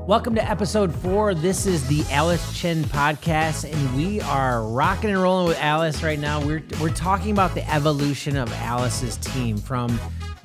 Welcome to episode 4. This is the Alice Chen podcast, and we are rocking and rolling with Alice right now. We're talking about the evolution of Alice's team from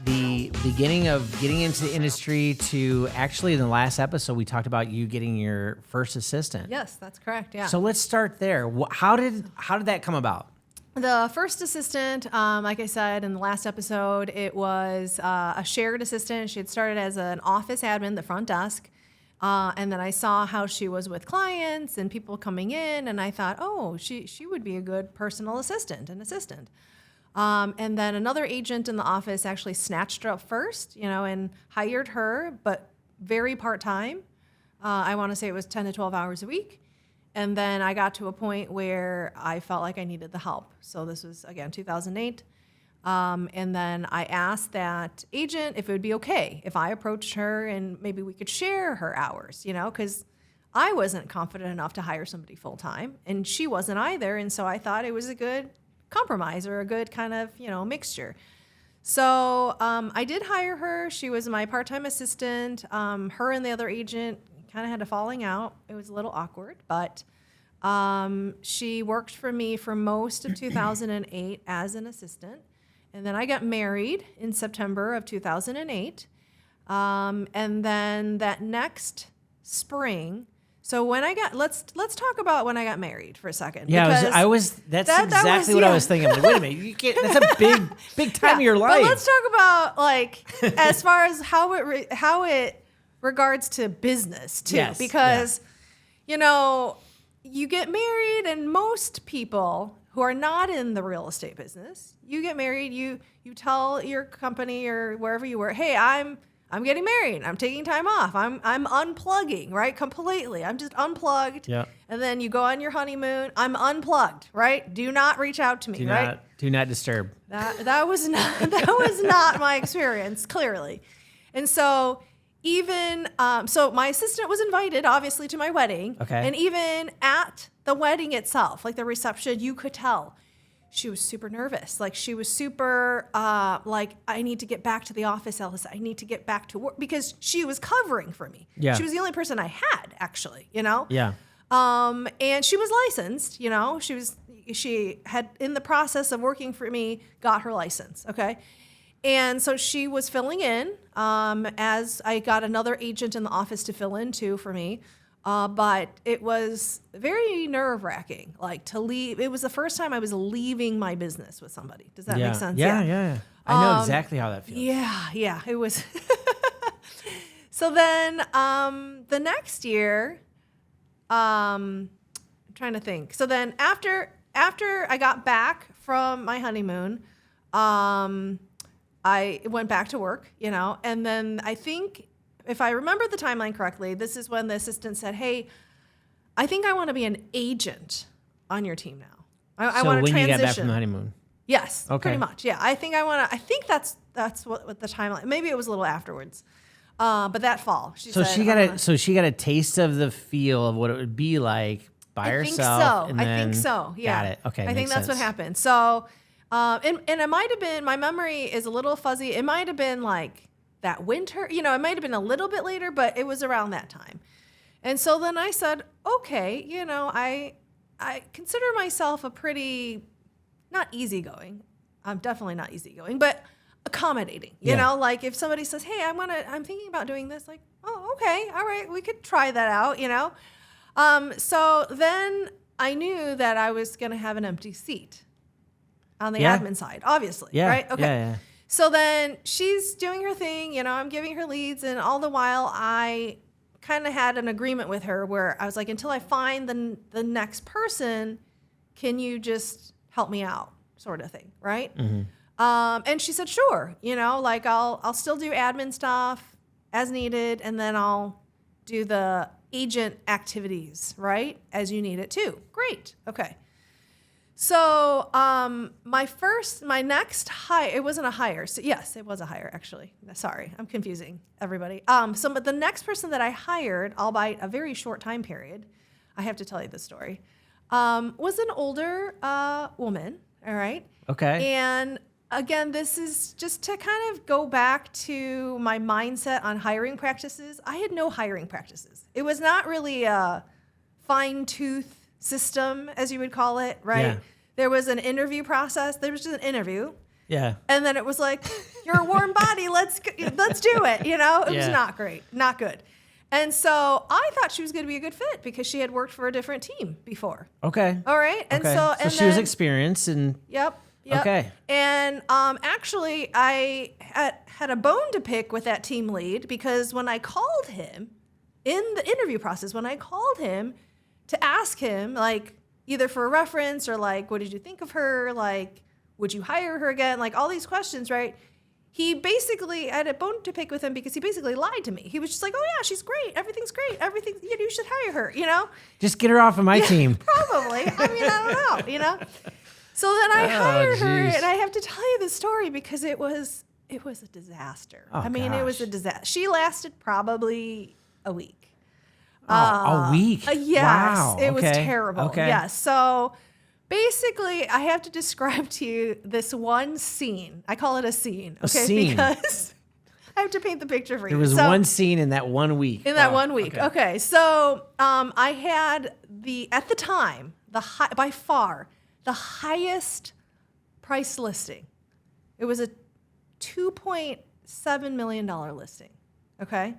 the beginning of getting into the industry to actually in the last episode, we talked about you getting your first assistant. Yes, that's correct. Yeah. So let's start there. How did that come about? The first assistant, like I said in the last episode, it was a shared assistant. She had started as an office admin, the front desk. And then I saw how she was with clients and people coming in, and I thought, oh, she would be a good personal assistant, an assistant. And then another agent in the office actually snatched her up first, and hired her, but very part-time. I want to say it was 10 to 12 hours a week. And then I got to a point where I felt like I needed the help. So this was, again, 2008. And then I asked that agent if it would be okay if I approached her and maybe we could share her hours, because I wasn't confident enough to hire somebody full-time, and she wasn't either. And so I thought it was a good compromise or a good kind of, mixture. So I did hire her. She was my part-time assistant. Her and the other agent kind of had a falling out. It was a little awkward, but she worked for me for most of 2008 as an assistant. And then I got married in September of 2008. And then that next spring, so when I got, let's talk about when I got married for a second. Yeah, that's exactly what I was thinking. Like, wait a minute, you can't, that's a big time of your life. But let's talk about as far as how it regards to business too, yes, because you get married, and most people who are not in the real estate business, you get married, you tell your company or wherever you work, hey, I'm getting married. I'm taking time off. I'm unplugging, right? Completely. I'm just unplugged. Yeah. And then you go on your honeymoon. I'm unplugged, right? Do not reach out to me, right? Do not disturb. That was not my experience, clearly. And so even so my assistant was invited, obviously, to my wedding. Okay. And even at the wedding itself, like the reception, you could tell she was super nervous. Like she was super I need to get back to the office, Alice. I need to get back to work, because she was covering for me. Yeah. She was the only person I had, actually, Yeah. And she was licensed, she had, in the process of working for me, got her license. Okay. And so she was filling in as I got another agent in the office to fill in too for me. But it was very nerve-wracking, to leave. It was the first time I was leaving my business with somebody. Does that make sense? Yeah. I know exactly how that feels. Yeah, it was. So then the next year, I'm trying to think. So then after I got back from my honeymoon, I went back to work, and then I think, if I remember the timeline correctly, this is when the assistant said, hey, I think I want to be an agent on your team now. I want to transition. When you got back from the honeymoon? Yes, okay. Pretty much. Yeah, I think that's what the timeline, maybe it was a little afterwards. But that fall, she got a taste of the feel of what it would be like by herself. I think so. Yeah. Got it. Okay. I think that's what happened. So, and it might have been, my memory is a little fuzzy. It might have been like that winter, it might have been a little bit later, but it was around that time. And so then I said, okay, I consider myself a pretty, not easygoing. I'm definitely not easygoing, but accommodating, like if somebody says, hey, I'm thinking about doing this, like, oh, okay, all right, we could try that out, So then I knew that I was going to have an empty seat on the admin side, obviously, right? Okay. Yeah. So then she's doing her thing, I'm giving her leads, and all the while I kind of had an agreement with her where I was like, until I find the next person, can you just help me out, sort of thing, right? Mm-hmm. And she said, sure, I'll still do admin stuff as needed, and then I'll do the agent activities, right, as you need it too. Great, okay. So my next hire, it wasn't a hire. So yes, it was a hire, actually. Sorry, I'm confusing everybody. But the next person that I hired, albeit a very short time period, I have to tell you this story, was an older woman, all right? Okay. And again, this is just to kind of go back to my mindset on hiring practices. I had no hiring practices. It was not really a fine-tooth system, as you would call it, right? Yeah. There was an interview process. There was just an interview. Yeah. And then it was like, you're a warm body. Let's do it. You know, it was not great, not good. And so I thought she was going to be a good fit because she had worked for a different team before. Okay. All right. And okay. so she was experienced and. Yep. Okay. And actually, I had a bone to pick with that team lead because when I called him in the interview process, when I called him to ask him, like, either for a reference or like, what did you think of her? Like, would you hire her again? Like all these questions, right? He basically, I had a bone to pick with him because he basically lied to me. He was just like, oh yeah, she's great. Everything's great. Everything, you should hire her, you know? Just get her off of my team. Probably. I mean, I don't know, you know? So then I hired her, and I have to tell you the story because it was a disaster. Oh, it was a disaster. She lasted probably a week. A week? Yes. Wow. It was terrible. Okay. Yes. So basically, I have to describe to you this one scene. I call it a scene. A scene. Because I have to paint the picture for you. There was one scene in that 1 week. In that 1 week. Okay. So I had at the time, by far, the highest price listing. It was a $2.7 million listing. Okay.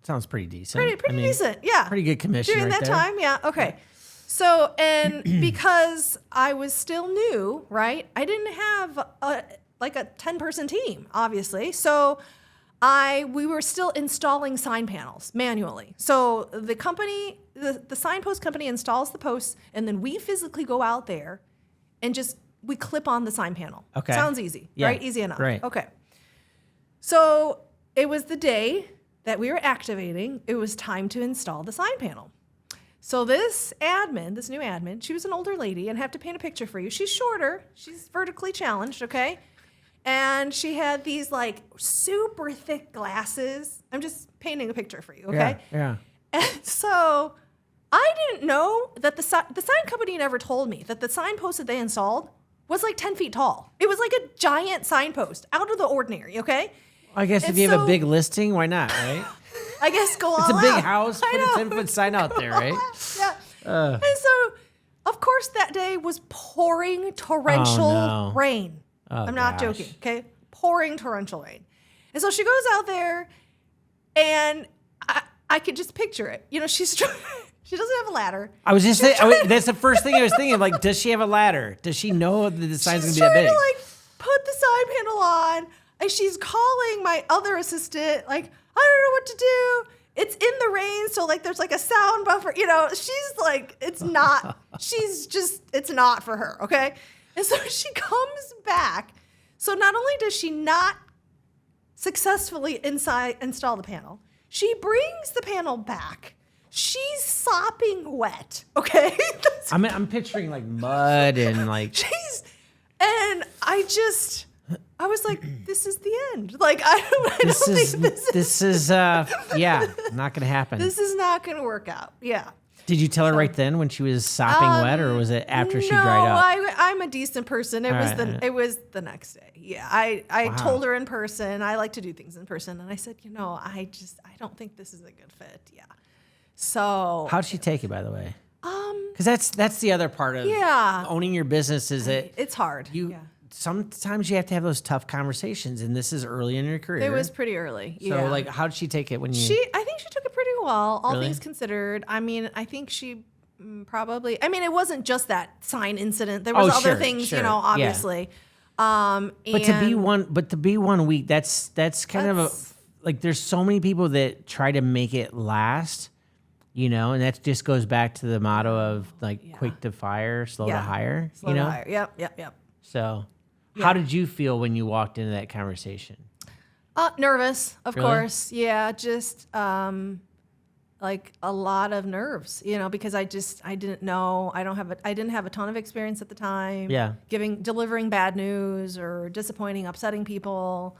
Sounds pretty decent. Pretty decent. Yeah. Pretty good commission during right that there. time. Yeah. Okay. So, and because I was still new, right? I didn't have a 10-person team, obviously. So we were still installing sign panels manually. So the company, the signpost company installs the posts, and then we physically go out there and we clip on the sign panel. Okay. Sounds easy, right? Easy enough. Right. Okay. So it was the day that we were activating. It was time to install the sign panel. So this new admin, she was an older lady, and I have to paint a picture for you. She's shorter. She's vertically challenged, okay? And she had these like super thick glasses. I'm just painting a picture for you, okay? Yeah. And so I didn't know that the sign company never told me that the signpost that they installed was like 10 feet tall. It was like a giant signpost, out of the ordinary, okay? I guess if you have a big listing, why not, right? I guess go all out. It's a big house. Put a 10-foot sign out there, right? Yeah. And so, of course, that day was pouring torrential rain. I'm not joking, okay? Pouring torrential rain. And so she goes out there, and I could just picture it. You know, she doesn't have a ladder. I was just saying, that's the first thing I was thinking. Like, does she have a ladder? Does she know that the sign's going to be that big? She's trying to, like, put the sign panel on, and she's calling my other assistant, like, I don't know what to do. It's in the rain, so like there's like a sound buffer. You know, she's like, it's not for her, okay? And so she comes back. So not only does she not successfully install the panel, she brings the panel back. She's sopping wet, okay? I'm picturing like mud and like. I was like, this is the end. Like, this is not going to happen. This is not going to work out. Yeah. Did you tell her right then when she was sopping wet, or was it after she dried up? No, I'm a decent person. It was the next day. Yeah. I told her in person. I like to do things in person. And I said, I don't think this is a good fit. Yeah. So. How'd she take it, by the way? Because that's the other part of owning your business is that it's hard. Sometimes you have to have those tough conversations, and this is early in your career. It was pretty early. So, like, how did she take it when you? I think she took it pretty well, all things considered. I mean, I think she probably. I mean, it wasn't just that sign incident. There was other things, obviously. Yeah. But to be 1 week, that's kind of like there's so many people that try to make it last. And that just goes back to the motto of like quick to fire, slow to hire. Slow to hire. Yep. So. How did you feel when you walked into that conversation? Nervous, of course. Yeah, just like a lot of nerves, because I didn't know. I didn't have a ton of experience at the time. Yeah. Delivering bad news or disappointing, upsetting people.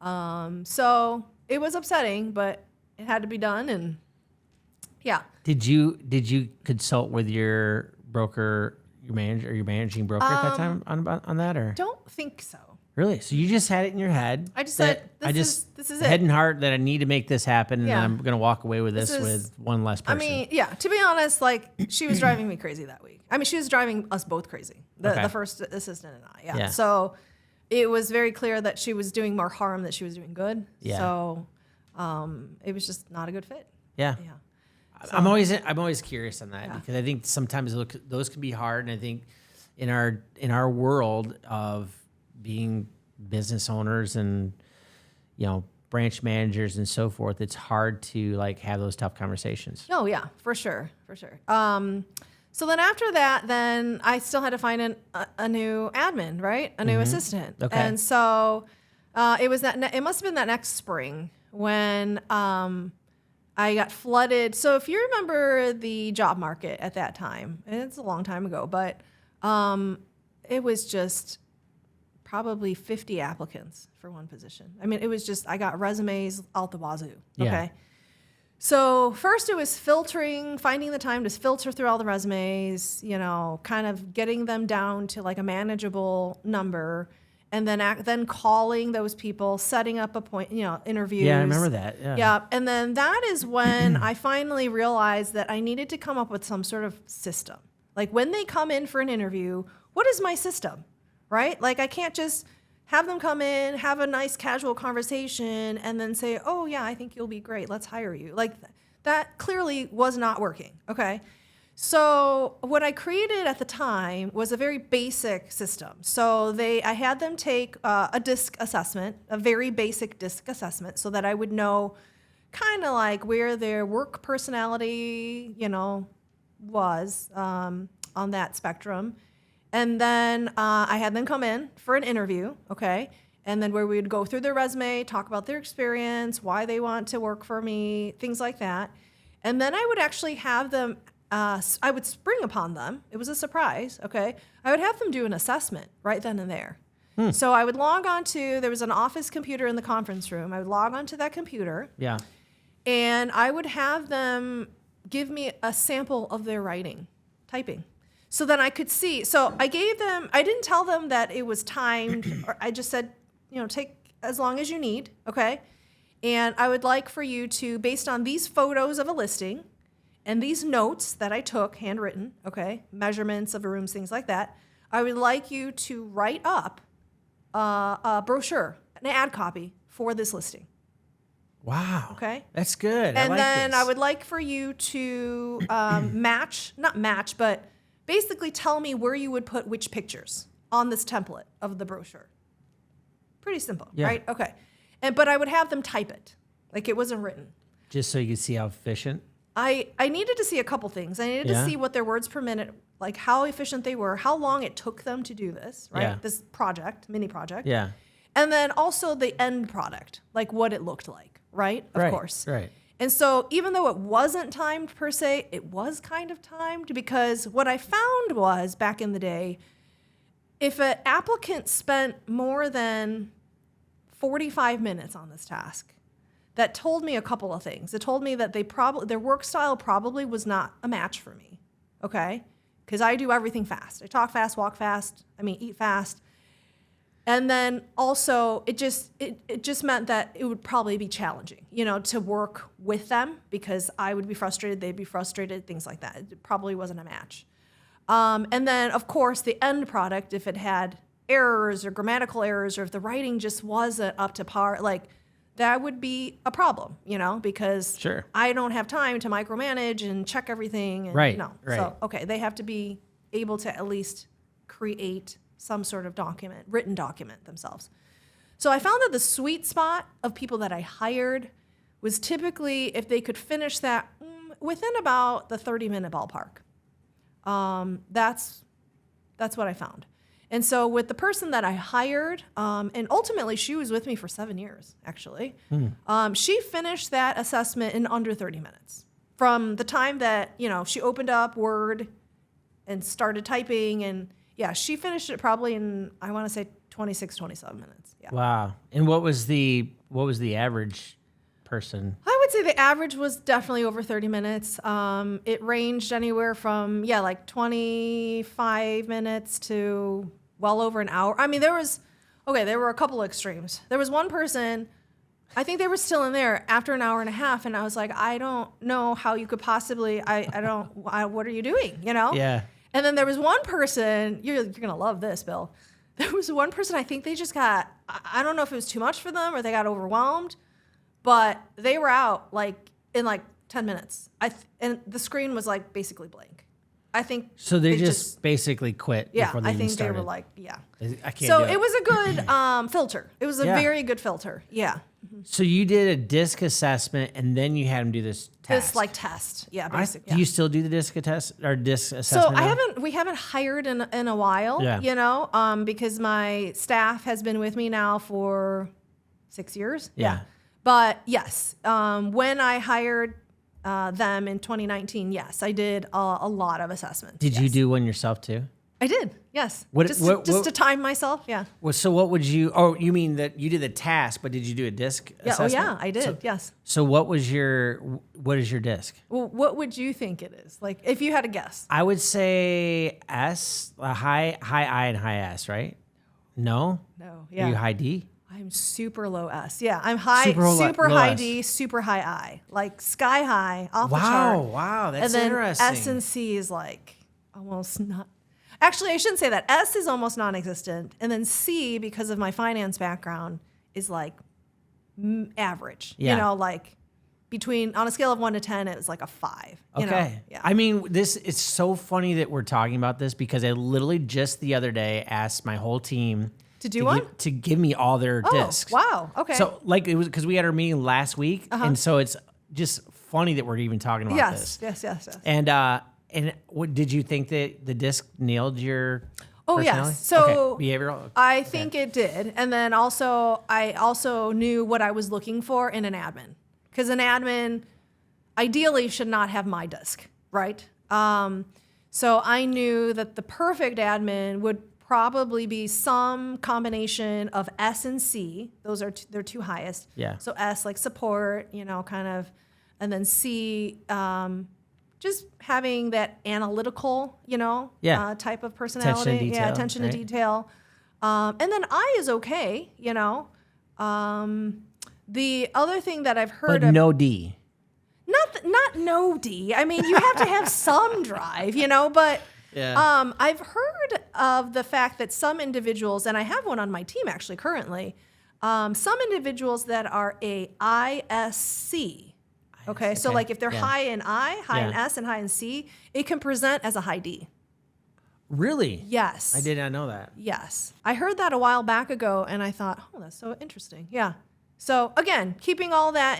So it was upsetting, but it had to be done, and yeah. Did you consult with your broker? Your managing broker at that time on that, or? Don't think so. Really? So you just had it in your head? I just said, this is it. Head and heart that I need to make this happen, and Yeah. I'm going to walk away with this with one less person. I mean, yeah, to be honest, like, she was driving me crazy that week. I mean, she was driving us both crazy, the first assistant and I. Yeah. So it was very clear that she was doing more harm than she was doing good. Yeah. So it was just not a good fit. Yeah. Yeah. I'm always curious on that because I think sometimes those can be hard, and I think in our world of being business owners and branch managers and so forth, it's hard to like have those tough conversations. Oh yeah, for sure. So then after that, then I still had to find a new admin, right? A new assistant. Okay. And so it must have been that next spring when I got flooded. So if you remember the job market at that time, and it's a long time ago, but it was just probably 50 applicants for one position. I mean, it was just, I got resumes out the wazoo. Okay. Yeah. So first it was finding the time to filter through all the resumes, kind of getting them down to like a manageable number, and then calling those people, setting up interviews. Yeah, I remember that. Yeah. And then that is when I finally realized that I needed to come up with some sort of system. Like when they come in for an interview, what is my system, right? Like I can't just have them come in, have a nice casual conversation, and then say, oh yeah, I think you'll be great. Let's hire you. Like that clearly was not working. Okay. So what I created at the time was a very basic system. So I had them take a DISC assessment, a very basic DISC assessment, so that I would know kind of like where their work personality, was on that spectrum. And then I had them come in for an interview, okay? And then where we would go through their resume, talk about their experience, why they want to work for me, things like that. And then I would actually have them, I would spring upon them. It was a surprise, okay? I would have them do an assessment right then and there. So I would log on to, there was an office computer in the conference room. I would log on to that computer. Yeah. And I would have them give me a sample of their typing. So then I could see. So I didn't tell them that it was timed, or I just said, take as long as you need, okay? And I would like for you to, based on these photos of a listing and these notes that I took, handwritten, okay, measurements of rooms, things like that, I would like you to write up a brochure, an ad copy for this listing. Wow. Okay. That's good. And then this. I would like for you to not match, but basically tell me where you would put which pictures on this template of the brochure. Pretty simple, right? Okay. But I would have them type it, like it wasn't written. Just so you could see how efficient? I needed to see a couple things. I needed to see what their words per minute, like how efficient they were, how long it took them to do this, right? Yeah. This mini project. Yeah. And then also the end product, like what it looked like, right? Of course. Right. And so even though it wasn't timed per se, it was kind of timed, because what I found was back in the day, if an applicant spent more than 45 minutes on this task, that told me a couple of things. It told me that their work style probably was not a match for me, okay? Because I do everything fast. I talk fast, walk fast, eat fast. And then also it just meant that it would probably be challenging, to work with them, because I would be frustrated, they'd be frustrated, things like that. It probably wasn't a match. And then of course the end product, if it had errors or grammatical errors, or if the writing just wasn't up to par, like that would be a problem, because I don't have time to micromanage and check everything. And, right. So, okay, they have to be able to at least create some sort of written document themselves. So I found that the sweet spot of people that I hired was typically if they could finish that within about the 30-minute ballpark. That's what I found. And so with the person that I hired, and ultimately she was with me for 7 years, actually, she finished that assessment in under 30 minutes. From the time that, she opened up Word and started typing, and she finished it probably in, I want to say 26, 27 minutes. Yeah. Wow. And what was the average person? I would say the average was definitely over 30 minutes. It ranged anywhere from, like 25 minutes to well over an hour. I mean, there was Okay, there were a couple of extremes. There was one person, I think they were still in there after an hour and a half, and I was like, I don't know how you could possibly, what are you doing, you know? Yeah. And then there was one person, you're going to love this, Bill. There was one person, I think they just got, I don't know if it was too much for them or they got overwhelmed, but they were out in 10 minutes. And the screen was like basically blank. I think so. They just basically quit. Yeah, before they I even think started. they were like, yeah. I can't. So do it was a good filter. It was a very good filter. Yeah. So you did a disc assessment, and then you had them do this test. This test. Yeah, basically. Do you still do the disc test or disc assessment? So we haven't hired in a while. Yeah. You know, because my staff has been with me now for 6 years. Yeah. But yes, when I hired them in 2019, yes, I did a lot of assessments. Did you do one yourself too? I did, yes. What to time myself, yeah. Well, so what would you? Oh, you mean that you did the task, but did you do a disc assessment? Oh yeah, I did. Yes. So what is your disc? Well, what would you think it is? Like, if you had a guess. I would say S, high I and high S, right? No. No. Are Yeah. you high D? I'm super low S. Yeah, I'm high, Super low high S. D, super high I, like sky high, off the chart. Wow, that's And then interesting. S and C is like almost not. Actually, I shouldn't say that. S is almost non-existent, and then C, because of my finance background, is like average. Yeah. You know, like on a scale of 1 to 10, it was like a 5. You know? Okay. Yeah. I mean, it's so funny that we're talking about this because I literally just the other day asked my whole team to do one? to give me all their discs. Wow. Okay. So like it was because we had our meeting last week, and so it's just funny that we're even talking about this. Yes. And what did you think that the disc nailed your? Oh personality? yes. So okay. Behavioral. I think it did, and then I also knew what I was looking for in an admin, because an admin ideally should not have my disc, right? So I knew that the perfect admin would probably be some combination of S and C. Those are their two highest. Yeah. So S, like support, you know, kind of, and then C, just having that analytical, you know, type of personality. Attention to detail, attention right? to detail. And then I is okay, you know. The other thing that I've heard But no D. not no D. I mean, you have to have some drive, you know, but I've heard of the fact that some individuals, and I have one on my team actually currently, some individuals that are a ISC. Okay, so like if they're high in I, high in S, and high in C, it can present as a high D. Really? Yes. I did not know that. Yes. I heard that a while back ago, and I thought, oh, that's so interesting. Yeah. So again, keeping all that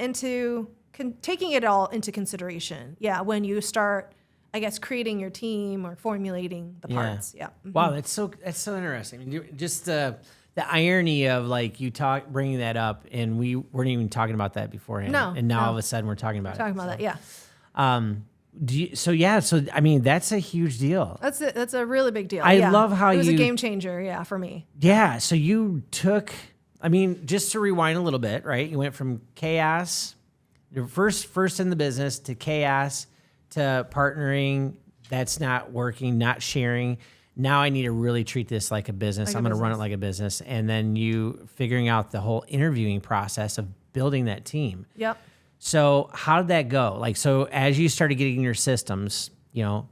taking it all into consideration. Yeah, when you start, I guess, creating your team or formulating the parts. Yeah. Mm-hmm. Wow, that's so interesting. I mean, just the irony of like bringing that up, and we weren't even talking about that beforehand. No. And now all of a sudden we're talking about that. Yeah. So I mean, that's a huge deal. That's a really big deal. I love how it was a game changer. Yeah, for me. Yeah. So you took, I mean, just to rewind a little bit, right? You went from chaos, your first in the business, to chaos, to partnering. That's not working, not sharing. Now I need to really treat this like a business. I'm going to run it like a business. And then you figuring out the whole interviewing process of building that team. Yep. So how did that go? Like, so as you started getting your systems, you know,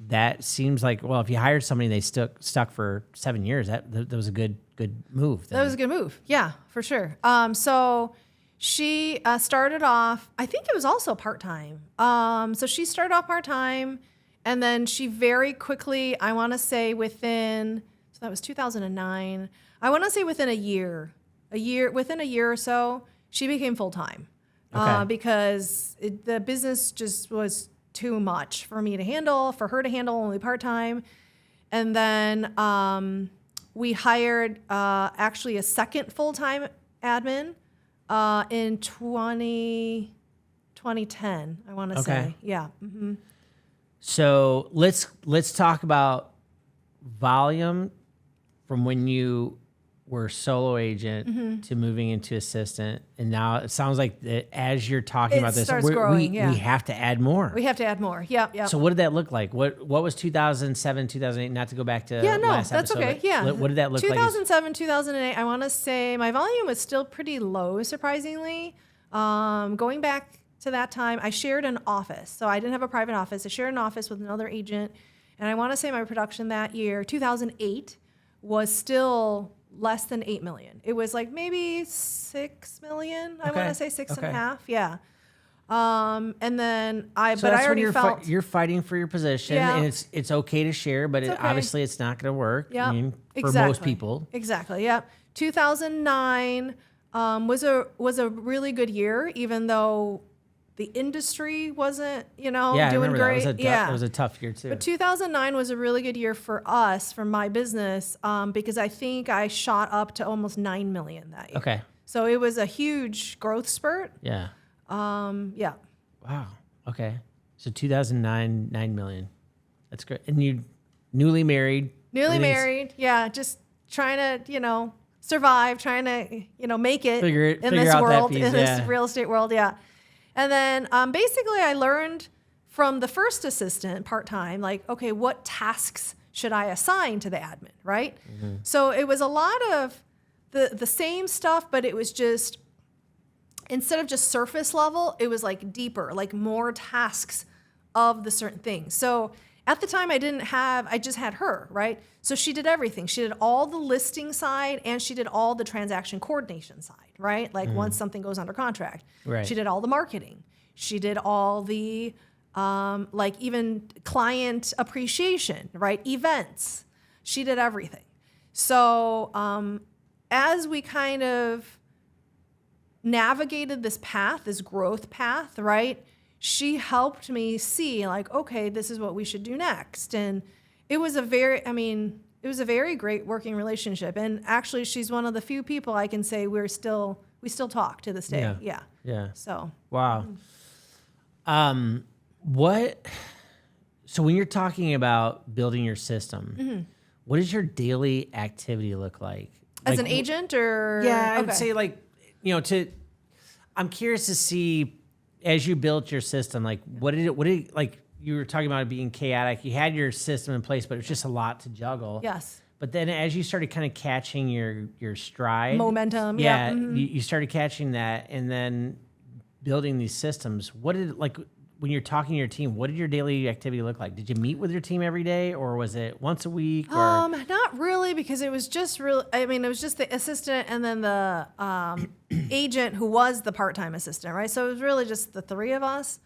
that seems like, well, if you hired somebody, they stuck for 7 years, that was a good move. Then. That was a good move. Yeah, for sure. So she started off, I think it was also part-time. So she started off part-time, and then she very quickly, I want to say so that was 2009. I want to say within a year or so, she became full-time. Okay. Because the business just was too much for me to handle, for her to handle only part-time. And then we hired actually a second full-time admin in 2010, I want to say. Yeah. Mm-hmm. So let's talk about volume from when you were solo agent to moving into assistant, and now it sounds like that as you're talking about this, growing, we have to add more. We have to add more. Yep. So what did that look like? What was 2007, 2008? Not to go back to last that's episode. Okay. Yeah. What did that look like? 2007, 2008. I want to say my volume was still pretty low, surprisingly. Going back to that time, I shared an office, so I didn't have a private office. I shared an office with another agent, and I want to say my production that year, 2008, was still less than 8 million. It was like maybe 6 million. I want to say six and a half. Yeah. And then I already felt you're fighting for your position, and it's okay to share, but obviously it's not going to work. Yeah. I mean, for most people. Exactly. Yeah. 2009 was a really good year, even though the industry wasn't, doing great. That was a tough year too. But 2009 was a really good year for us, for my business, because I think I shot up to almost 9 million that year. Okay. So it was a huge growth spurt. Yeah. Yeah. Wow. Okay. So 2009, 9 million. That's great. And you newly married. Yeah. Just trying to, survive, trying to, make it in this world, in this real estate world. Yeah. And then basically I learned from the first assistant part-time, like, okay, what tasks should I assign to the admin, right? Mm-hmm. So it was a lot of the same stuff, but it was just, instead of just surface level, it was like deeper, like more tasks of the certain things. So at the time I just had her, right? So she did everything. She did all the listing side and she did all the transaction coordination side, right? Like once something goes under contract. Right. She did all the marketing. She did all the, like even client appreciation, right? Events. She did everything. So as we kind of navigated this path, this growth path, right? She helped me see like, okay, this is what we should do next. And it was a very great working relationship. And actually she's one of the few people I can say we still talk to this day. Yeah. So. Wow. So when you're talking about building your system, what does your daily activity look like? As an agent or? Yeah, I would say I'm curious to see as you built your system, like what did it like you were talking about it being chaotic. You had your system in place, but it was just a lot to juggle. Yes. But then as you started kind of catching your stride. Momentum. Yeah. You started catching that and then building these systems. What did when you're talking to your team, what did your daily activity look like? Did you meet with your team every day or was it once a week? Or? Not really, because it was just it was just the assistant and then the agent who was the part-time assistant, right? So it was really just the three of us.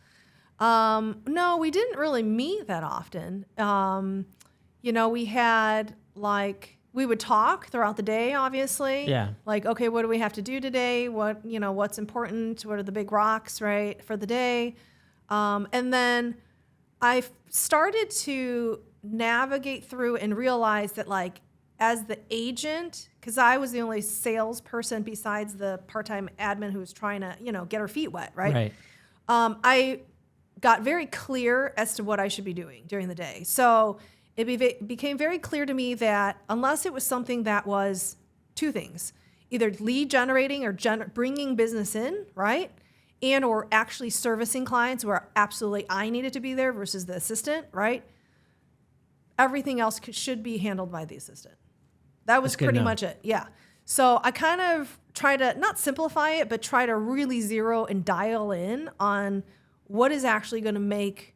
No, we didn't really meet that often. We had we would talk throughout the day, obviously. Yeah. Like, okay, what do we have to do today? What's important? What are the big rocks, right, for the day? And then I started to navigate through and realize that as the agent, because I was the only salesperson besides the part-time admin who was trying to, get her feet wet, right? Right. I got very clear as to what I should be doing during the day. So it became very clear to me that unless it was something that was two things, either lead generating or bringing business in, right? And or actually servicing clients where absolutely I needed to be there versus the assistant, right? Everything else should be handled by the assistant. That was pretty much it, yeah. So I kind of try to not simplify it, but try to really zero and dial in on what is actually going to make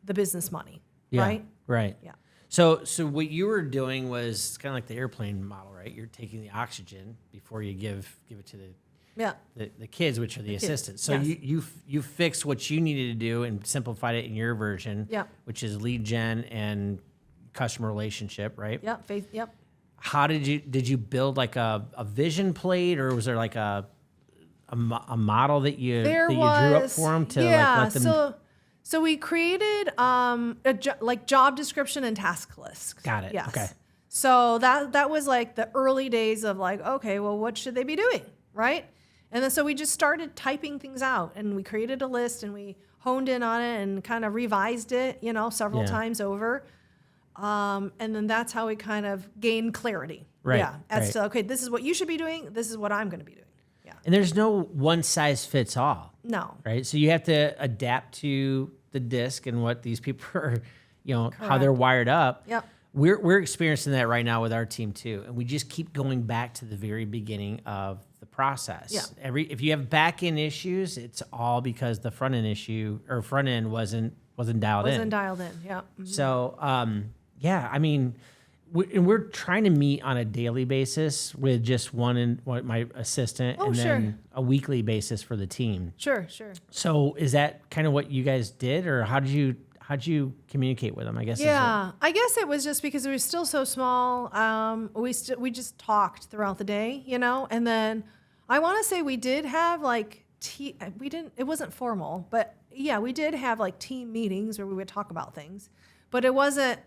the business money, right? Right. Yeah. So what you were doing was kind of like the airplane model, right? You're taking the oxygen before you give it to the kids, which are the assistants. So yes. you fixed what you needed to do and simplified it in your version, which is lead gen and customer relationship, right? Yep. Yep. How did you build like a vision plate, or was there like a model that you drew up for them to let them? So we created job description and task lists. Got it. Yes. Okay. So that was like the early days of okay, well, what should they be doing, right? And then so we just started typing things out, and we created a list, and we honed in on it and kind of revised it, several times over. And then that's how we kind of gain clarity. Right, Yeah. As right. to, okay, this is what you should be doing. This is what I'm going to be doing. Yeah. And there's no one size fits all. No. Right. So you have to adapt to the disc and what these people are, how they're wired up. Yep. We're experiencing that right now with our team too. And we just keep going back to the very beginning of the process. Yeah. If you have back end issues, it's all because the front end issue or front end wasn't dialed in. Wasn't dialed in. Yeah. Mm-hmm. So, I mean, we're trying to meet on a daily basis with just my assistant, and then a weekly basis for the team. Sure. So, is that kind of what you guys did, or how'd you communicate with them? I guess. Yeah, I guess it was just because we were still so small. We just talked throughout the day, and then I want to say we did have like it wasn't formal, but yeah, we did have like team meetings where we would talk about things, but it wasn't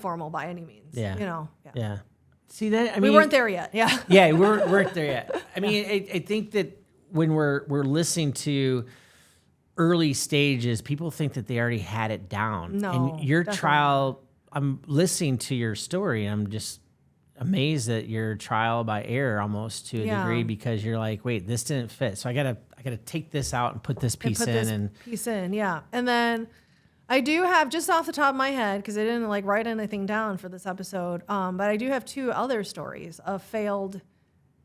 formal by any means. Yeah. Yeah. See that? I mean, we weren't there yet. Yeah. Yeah, we weren't there yet. I mean, I think that when we're listening to early stages, people think that they already had it down. No, and your definitely. trial, I'm listening to your story, and I'm just amazed at your trial by error almost to a degree, because you're like, wait, this didn't fit. So I gotta take this out and put this piece in. Yeah. And then I do have, just off the top of my head, because I didn't like write anything down for this episode, but I do have 2 other stories of failed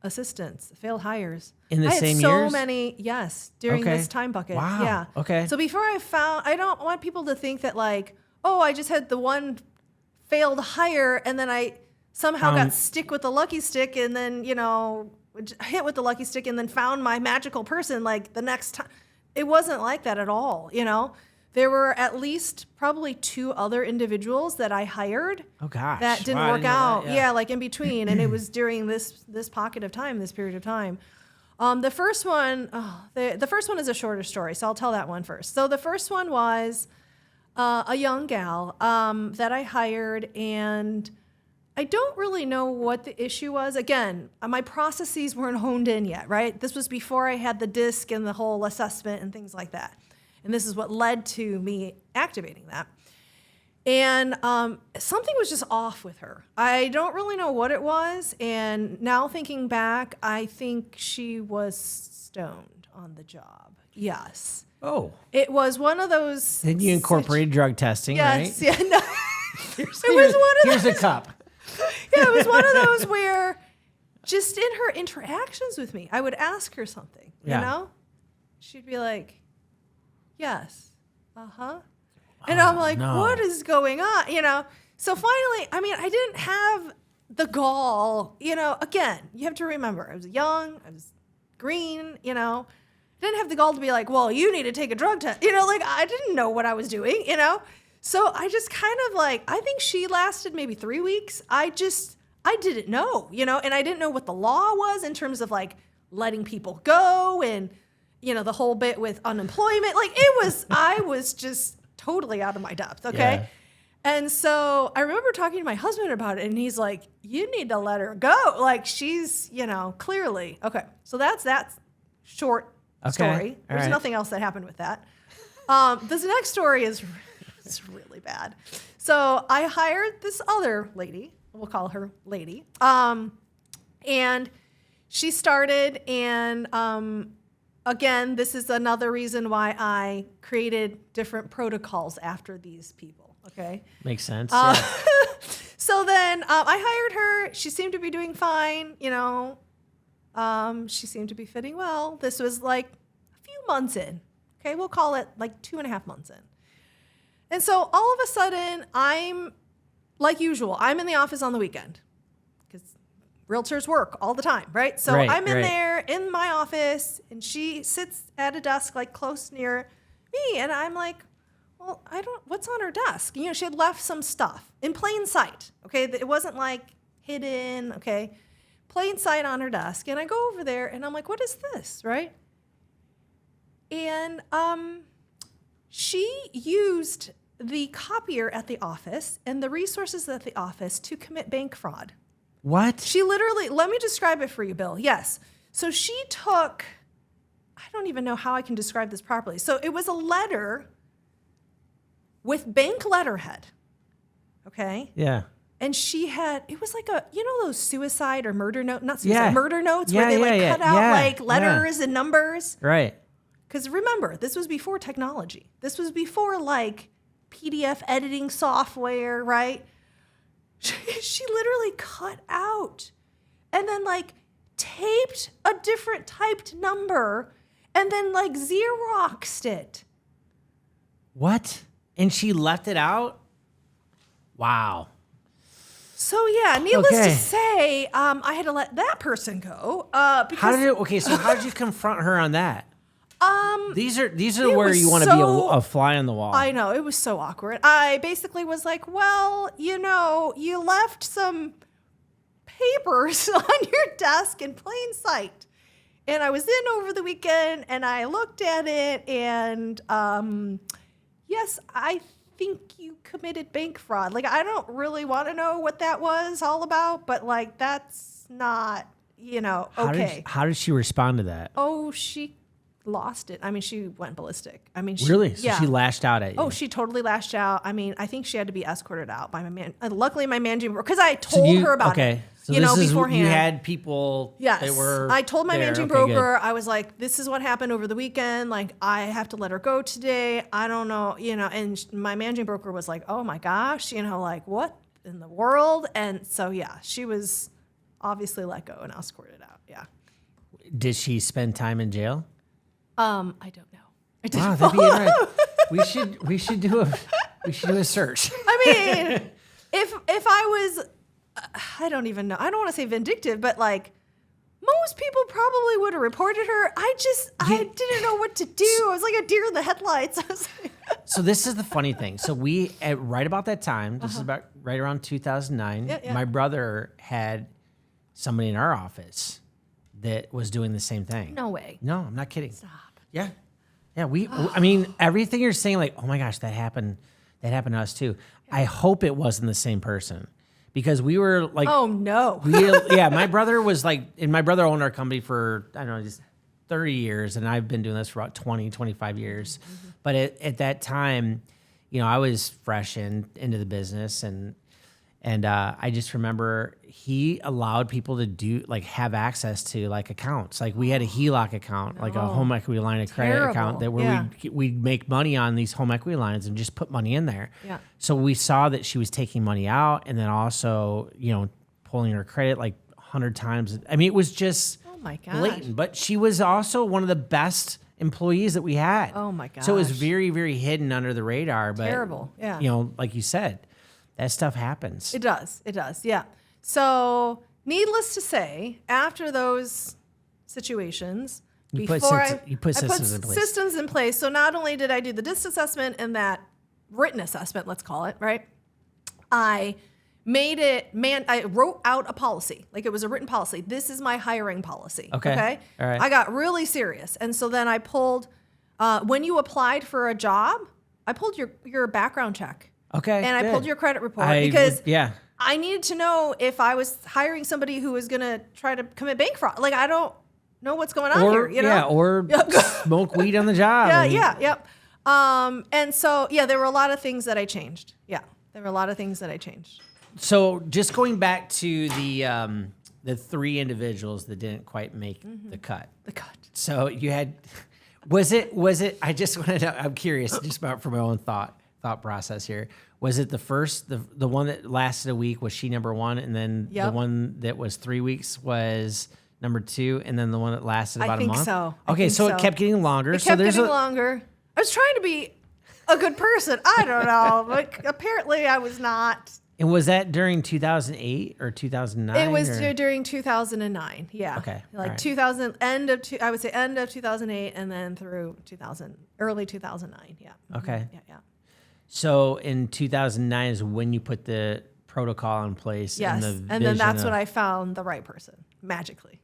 assistants, failed hires. In the same years? I had so years? many, yes, during this time bucket. Wow. Yeah. Okay. So before I don't want people to think that like, oh, I just had the one failed hire and then I somehow got stick with the lucky stick and then, hit with the lucky stick and then found my magical person like the next time. It wasn't like that at all, There were at least probably 2 other individuals that I hired. Oh gosh. That didn't Wow, I work didn't know out. that. Yeah, like in between. And it was during this pocket of time, this period of time. The first one, the first one is a shorter story, so I'll tell that one first. So the first one was a young gal that I hired, and I don't really know what the issue was. Again, my processes weren't honed in yet, right? This was before I had the disc and the whole assessment and things like that. And this is what led to me activating that. And something was just off with her. I don't really know what it was. And now thinking back, I think she was stoned on the job. Yes. Oh. It was one of those. Then you incorporated drug testing, yes, right? Yeah. No. It was one of Here's those. a cup. Yeah, it was one of those where just in her interactions with me, I would ask her something, She'd be like, yes, uh-huh. And I'm like, what is going on? So finally, I didn't have the gall, again, you have to remember, I was young, I was green, I didn't have the gall to be like, well, you need to take a drug test. I didn't know what I was doing, So I just kind of I think she lasted maybe 3 weeks. I didn't know, and I didn't know what the law was in terms of letting people go and, the whole bit with unemployment. I was just totally out of my depth. Okay. Yeah. And so I remember talking to my husband about it, and he's like, you need to let her go. She's, clearly. Okay. So that's that short story. There's nothing else that happened with that. This next story is it's really bad. So I hired this other lady. We'll call her Lady. And she started, and again, this is another reason why I created different protocols after these people. Okay. Makes sense. So then I hired her. She seemed to be doing fine. She seemed to be fitting well. This was a few months in. Okay. We'll call it 2.5 months in. And so all of a sudden, I'm like usual. I'm in the office on the weekend because realtors work all the time, right? So I'm in there in my office, and she sits at a desk close near me, and I'm like, well, what's on her desk? She had left some stuff in plain sight, okay? It wasn't hidden, okay? Plain sight on her desk. And I go over there, and I'm like, what is this, right? And she used the copier at the office and the resources at the office to commit bank fraud. What? She literally, let me describe it for you, Bill. Yes. So she took, I don't even know how I can describe this properly. So it was a letter with bank letterhead, Okay. Yeah. And it was like those suicide or murder note, not suicide, murder notes where they cut out like letters and numbers. Right. Because remember, this was before technology. This was before like PDF editing software, right? She literally cut out and then like taped a different typed number and then like Xeroxed it. What? And she left it out? Wow. So yeah, needless to say, I had to let that person go. Because how did you confront her on that? These are where you want to be a fly on the wall. I know, it was so awkward. I basically was like, well, you left some papers on your desk in plain sight. And I was in over the weekend and I looked at it and yes, I think you committed bank fraud. Like, I don't really want to know what that was all about, but like, that's not, okay. How did she respond to that? Oh, she lost it. I mean, she went ballistic. I mean, really? So she lashed out at you? Oh, she totally lashed out. I mean, I think she had to be escorted out by my man. Luckily, my managing broker, because I told her about it. So beforehand. You had people that were I told my managing broker, I was like, this is what happened over the weekend. Like, I have to let her go today. I don't know, and my managing broker was like, oh my gosh, like, what in the world? And so, yeah, she was obviously let go and escorted out. Yeah. Did she spend time in jail? I don't know. Wow, that'd be interesting. We should do a search. I mean, if I was, I don't even know. I don't want to say vindictive, but like most people probably would have reported her. I didn't know what to do. I was like a deer in the headlights. So this is the funny thing. So we right about that time. This is about right around 2009. Yeah. My brother had somebody in our office that was doing the same thing. No way. No, I'm not kidding. Stop. Yeah. I mean, everything you're saying, like, oh my gosh, that happened to us too. I hope it wasn't the same person because we were like, oh no. My brother was like, and my brother owned our company for, I don't know, just 30 years. And I've been doing this for about 20, 25 years. Mm-hmm. But at that time, I was fresh into the business and I just remember he allowed people to have access to like accounts. Like we had a HELOC account, like a home equity line of credit account that where we'd make money on these home equity lines and just put money in there. Yeah. So we saw that she was taking money out and then also, pulling her credit like 100 times. I mean, it was just blatant, but she was also one of the best employees that we had. Oh my gosh. So it was very, very hidden under the radar, but terrible. Yeah. Like you said, that stuff happens. It does. Yeah. So, needless to say, after those situations, you put systems in place. Systems in place. So not only did I do the DISC assessment and that written assessment, let's call it, right? I made it, I wrote out a policy. Like it was a written policy. This is my hiring policy. Okay. All right. I got really serious. And so then I pulled, when you applied for a job, I pulled your background check. Okay. And I pulled your credit report because I needed to know if I was hiring somebody who was going to try to commit bank fraud. Like, I don't know what's going on here, Yeah, or smoke weed on the job. Yep. And so, there were a lot of things that I changed. Yeah, there were a lot of things that I changed. So just going back to the three individuals that didn't quite make the cut. The cut. So you had, was it, I just want to know, I'm curious just about for my own thought process here. Was it the first, the one that lasted a week, was she number one? And then the one that was 3 weeks was number two? And then the one that lasted about a month? I think so. Okay, so it kept getting longer. It kept getting longer. I was trying to be a good person. I don't know, but apparently I was not. And was that during 2008 or 2009? It was during 2009. Yeah. Okay. Like right. 2000, end of 2008 and then through early 2009. Yeah. Okay. Yeah. So in 2009 is when you put the protocol in place. Yes. And then that's when I found the right person magically.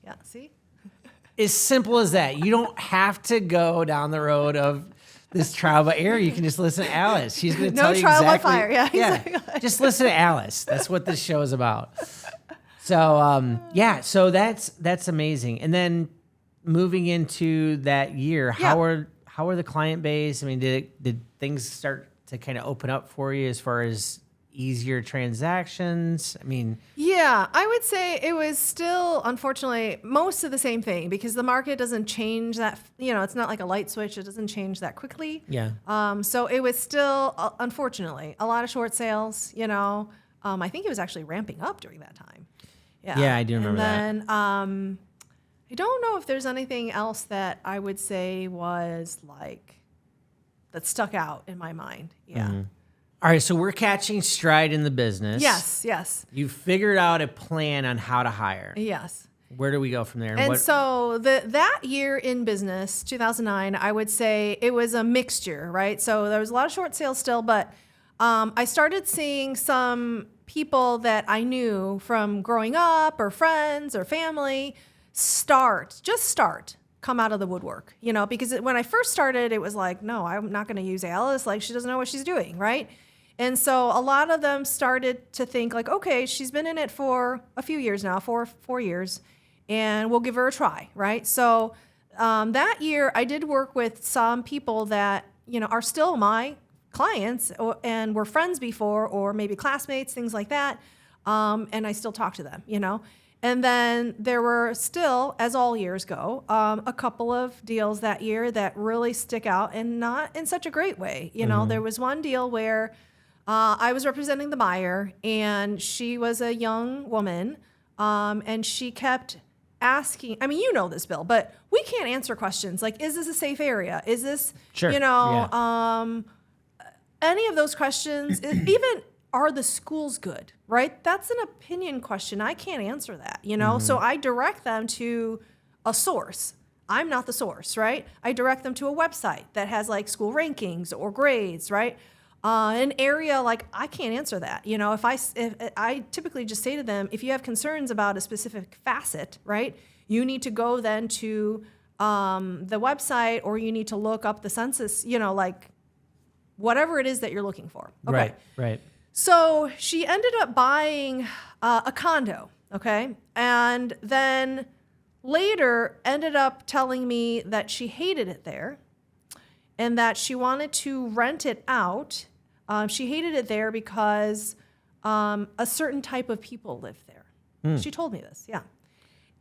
Yeah. See? As simple as that. You don't have to go down the road of this trial by error. You can just listen to Alice. She's going to tell you exactly. No trial by fire. Yeah. Exactly. Just listen to Alice. That's what this show is about. So, so that's amazing. And then moving into that year, how are the client base? I mean, did things start to kind of open up for you as far as easier transactions? I mean, Yeah, I would say it was still, unfortunately, most of the same thing because the market doesn't change that, it's not like a light switch. It doesn't change that quickly. yeah. So it was still, unfortunately, a lot of short sales, I think it was actually ramping up during that time. Yeah, I do remember that. And then I don't know if there's anything else that I would say was like, that stuck out in my mind. Yeah. Mm-hmm. All right, so we're catching stride in the business. Yes. You figured out a plan on how to hire. Yes. Where do we go from there? And so that year in business, 2009, I would say it was a mixture, right? So there was a lot of short sales still, but I started seeing some people that I knew from growing up or friends or family come out of the woodwork, because when I first started, it was like, no, I'm not going to use Alice. Like, she doesn't know what she's doing, right? And so a lot of them started to think like, okay, she's been in it for a few years now, four years, and we'll give her a try, right? So that year, I did work with some people that, are still my clients and were friends before, or maybe classmates, things like that. And I still talk to them, And then there were still, as all years go, a couple of deals that year that really stick out, and not in such a great way. There was one deal where I was representing the buyer, and she was a young woman, and she kept asking, I mean, this, Bill, but we can't answer questions like, is this a safe area? Is this, sure. Any of those questions, even are the schools good, right? That's an opinion question. I can't answer that, So I direct them to a source. I'm not the source, right? I direct them to a website that has like school rankings or grades, right? An area like I can't answer that. If I typically just say to them, if you have concerns about a specific facet, right, you need to go then to the website, or you need to look up the census, like whatever it is that you're looking for. Okay. Right. So she ended up buying a condo, okay? And then later ended up telling me that she hated it there and that she wanted to rent it out. She hated it there because a certain type of people lived there. She told me this, yeah.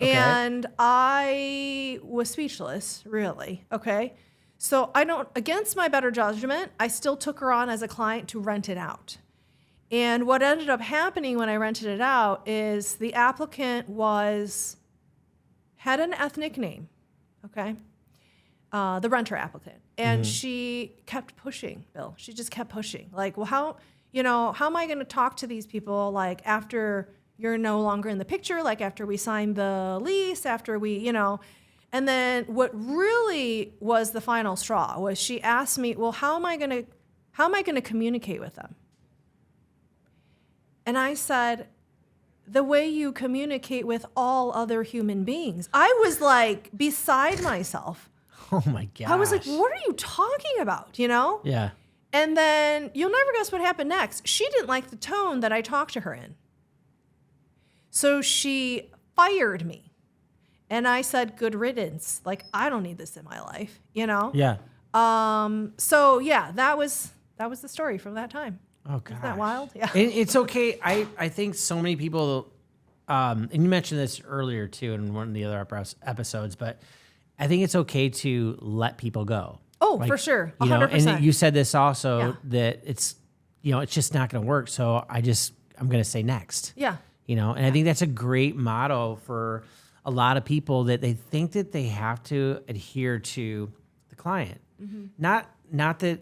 Okay. And I was speechless, really, okay? So against my better judgment, I still took her on as a client to rent it out. And what ended up happening when I rented it out is the applicant had an ethnic name, okay? The renter applicant. And she kept pushing, Bill. She just kept pushing. Like, well, how am I going to talk to these people, like, after you're no longer in the picture, like, after we signed the lease, after we, And then what really was the final straw was she asked me, well, how am I going to communicate with them? And I said, the way you communicate with all other human beings. I was like beside myself. Oh my gosh. I was like, what are you talking about? Yeah. And then you'll never guess what happened next. She didn't like the tone that I talked to her in. So she fired me. And I said, good riddance. Like, I don't need this in my life, Yeah. So yeah, that was the story from that time. Oh, gosh. Isn't that wild? Yeah. It's okay. I think so many people, and you mentioned this earlier too in one of the other episodes, but I think it's okay to let people go. Oh, for sure. 100%. And you said this also, that it's just not going to work. So I'm going to say next. Yeah. And I think that's a great motto for a lot of people, that they think that they have to adhere to the client. Mm-hmm. Not that,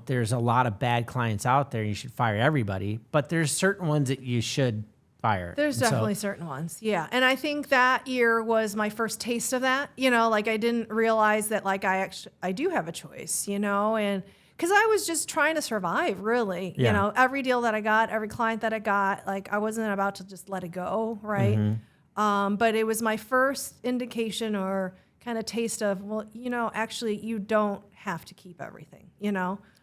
there's a lot of bad clients out there and you should fire everybody, but there's certain ones that you should fire. There's definitely certain ones. Yeah. And I think that year was my first taste of that, like I didn't realize that like I do have a choice, and because I was just trying to survive, really, every deal that I got, every client that I got, like I wasn't about to just let it go. Right. Mm-hmm. But it was my first indication or kind of taste of, well, actually you don't have to keep everything,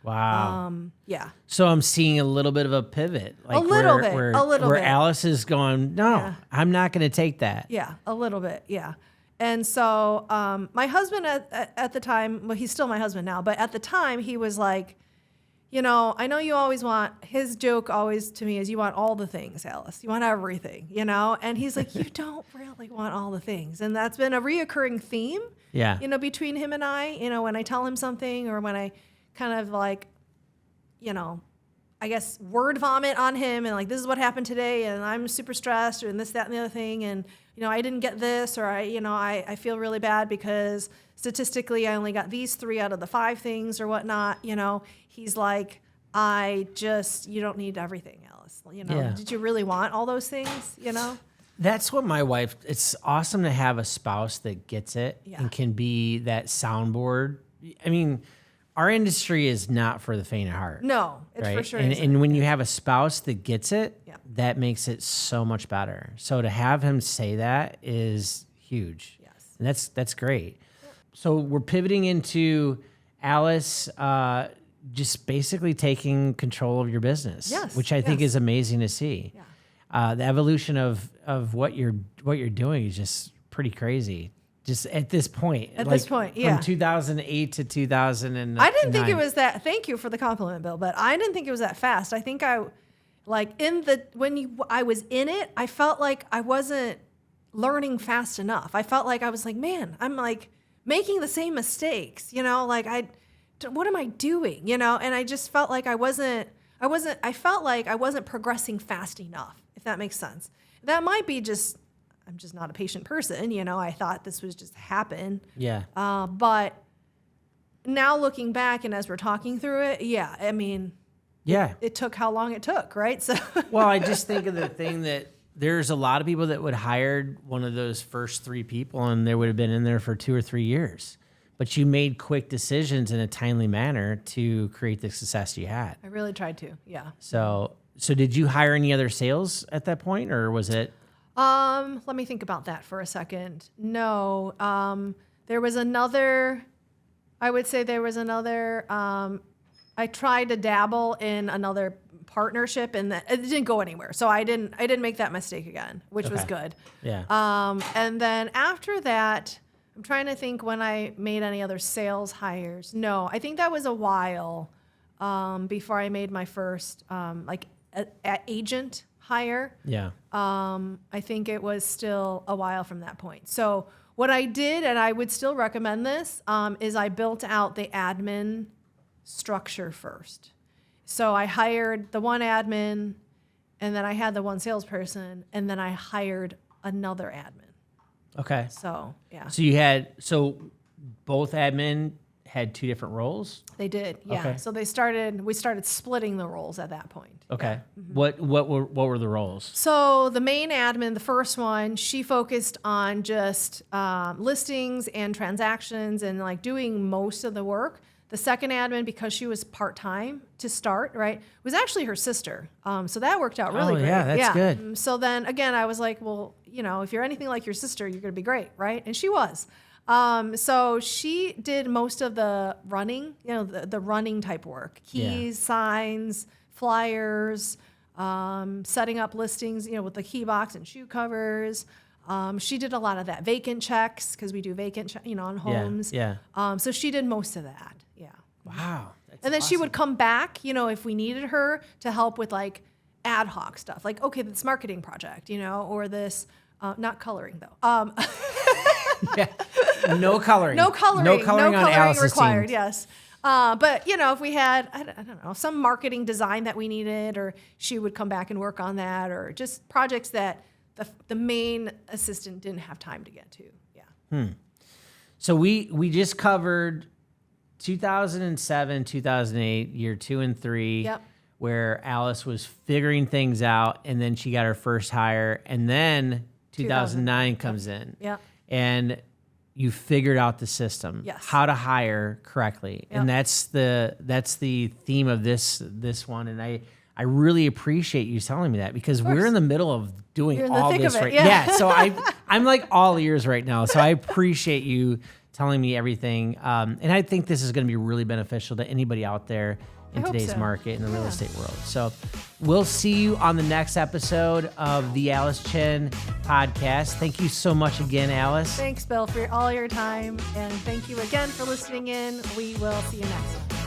Wow. Yeah. So I'm seeing a little bit of a pivot. Like a little bit. Where Alice is going, no, I'm not going to take that. Yeah, a little bit. Yeah. And so my husband at the time, well, he's still my husband now, but at the time he was like, I know you always want, his joke always to me is, you want all the things, Alice. You want everything, And he's like, you don't really want all the things. And that's been a reoccurring theme, between him and I, when I tell him something or when I kind of like, I guess word vomit on him and like, this is what happened today and I'm super stressed and this, that, and the other thing. And, I didn't get this, or I feel really bad because statistically I only got these 3 out of the 5 things or whatnot. He's like, you don't need everything, Alice. Did you really want all those things? That's what my wife, it's awesome to have a spouse that gets it and can be that soundboard. I mean, our industry is not for the faint of heart. No, it's right? for sure. And when you have a spouse that gets it, that makes it so much better. So to have him say that is huge. Yes. And that's great. Yeah. So we're pivoting into Alice just basically taking control of your business, which I think is amazing to see. Yeah. The evolution of what you're doing is just pretty crazy. Just at this point. From 2008 to 2009. I didn't think it was that. Thank you for the compliment, Bill. But I didn't think it was that fast. I think I was in it, I felt like I wasn't learning fast enough. I felt like I was like, man, I'm like making the same mistakes. What am I doing? And I just felt like I felt like I wasn't progressing fast enough. If that makes sense. That might be I'm just not a patient person, I thought this was just happen. Yeah. But now looking back and as we're talking through it, it took how long it took, right? So well, I just think of the thing that there's a lot of people that would hire one of those first 3 people and they would have been in there for 2 or 3 years. But you made quick decisions in a timely manner to create the success you had. I really tried to, yeah. So did you hire any other sales at that point, or was it? Let me think about that for a second. No, there was another, I tried to dabble in another partnership and it didn't go anywhere. So I didn't make that mistake again, which was good. Yeah. And then after that, I'm trying to think when I made any other sales hires. No, I think that was a while, before I made my first, agent hire. Yeah. I think it was still a while from that point. So what I did, and I would still recommend this, is I built out the admin structure first. So I hired the one admin, and then I had the one salesperson, and then I hired another admin. Okay. So, yeah. So both admin had 2 different roles? They did, yeah. Okay. So we started splitting the roles at that point. Okay. Yeah. Mm-hmm. What were the roles? So the main admin, the first one, she focused on just listings and transactions and like doing most of the work. The second admin, because she was part-time to start, right, was actually her sister. So that worked out really great. Yeah, that's good. So then again, I was like, well, if you're anything like your sister, you're going to be great, right? And she was. So she did most of the running, the running type work, keys, signs, flyers, setting up listings, with the key box and shoe covers. She did a lot of that, vacant checks, because we do vacant, on homes. Yeah. So she did most of that. Yeah. Wow. And then she would come back, if we needed her to help with like ad hoc stuff, like, okay, this marketing project, or this, not coloring though. Yeah. No coloring. No coloring on Alice's required. team. Yes. But if we had, I don't know, some marketing design that we needed, or she would come back and work on that, or just projects that the main assistant didn't have time to get to. Yeah. So we just covered 2007, 2008, year 2 and 3. Yep. Where Alice was figuring things out, and then she got her first hire, and then 2009 comes in. Yeah. And you figured out the system, how to hire correctly. Yep. And that's the theme of this one. And I really appreciate you telling me that, because we're in the middle of doing all this right now. Yeah. So I'm like all ears right now. So I appreciate you telling me everything. And I think this is going to be really beneficial to anybody out there in today's market, in the real estate world. So we'll see you on the next episode of the Alice Chen podcast. Thank you so much again, Alice. Thanks, Bill, for all your time. And thank you again for listening in. We will see you next time.